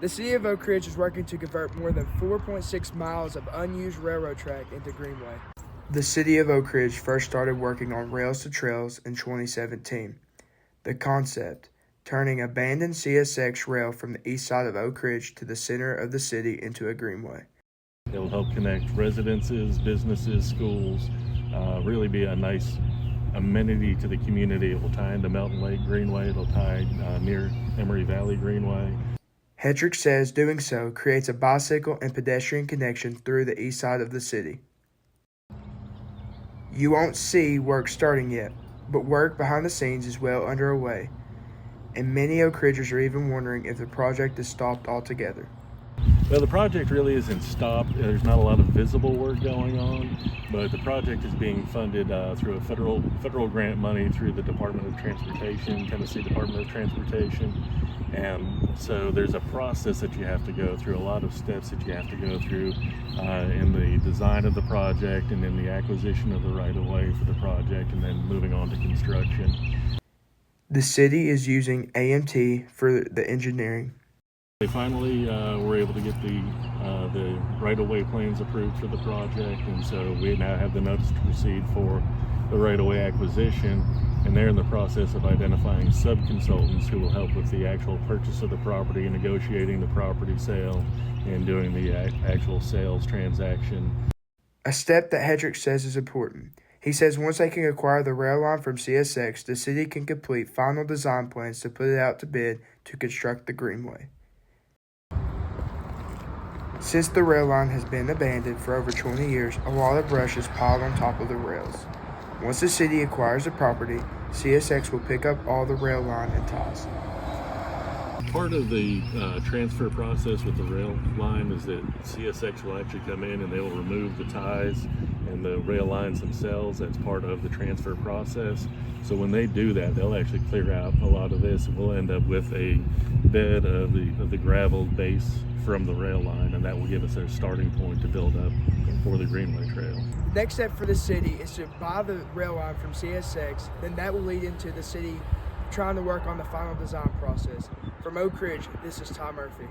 The city of Oak Ridge is working to convert more than 4.6 miles of unused railroad track into greenway. The city of Oak Ridge first started working on rails to trails in 2017. The concept, turning abandoned CSX rail from the east side of Oak Ridge to the center of the city into a greenway. It will help connect residences, businesses, schools, really be a nice amenity to the community. It will tie into Mountain Lake Greenway. It'll tie near Emory Valley Greenway. Hetrick says doing so creates a bicycle and pedestrian connection through the east side of the city. You won't see work starting yet, but work behind the scenes is well underway, and many Oak Ridgers are even wondering if the project is stopped altogether. Well, the project really isn't stopped. There's not a lot of visible work going on, but the project is being funded through a federal grant money through the Department of Transportation, Tennessee Department of Transportation. And so there's a process that you have to go through, a lot of steps that you have to go through in the design of the project and in the acquisition of the right-of-way for the project and then moving on to construction. The city is using AMT for the engineering. They finally were able to get the right-of-way plans approved for the project, and so we now have the notice to proceed for the right-of-way acquisition, and they're in the process of identifying sub-consultants who will help with the actual purchase of the property, negotiating the property sale, and doing the actual sales transaction. A step that Hetrick says is important. He says once they can acquire the rail line from CSX, the city can complete final design plans to put it out to bid to construct the greenway. Since the rail line has been abandoned for over 20 years, a lot of brush is piled on top of the rails. Once the city acquires the property, CSX will pick up all the rail line and ties. Part of the transfer process with the rail line is that CSX will actually come in and they will remove the ties and the rail lines themselves. That's part of the transfer process. So when they do that, they'll actually clear out a lot of this, and we'll end up with a bed of the gravel base from the rail line, and that will give us a starting point to build up for the Greenway Trail. The next step for the city is to buy the rail line from CSX, then that will lead into the city trying to work on the final design process. From Oak Ridge, this is Ty Murphy.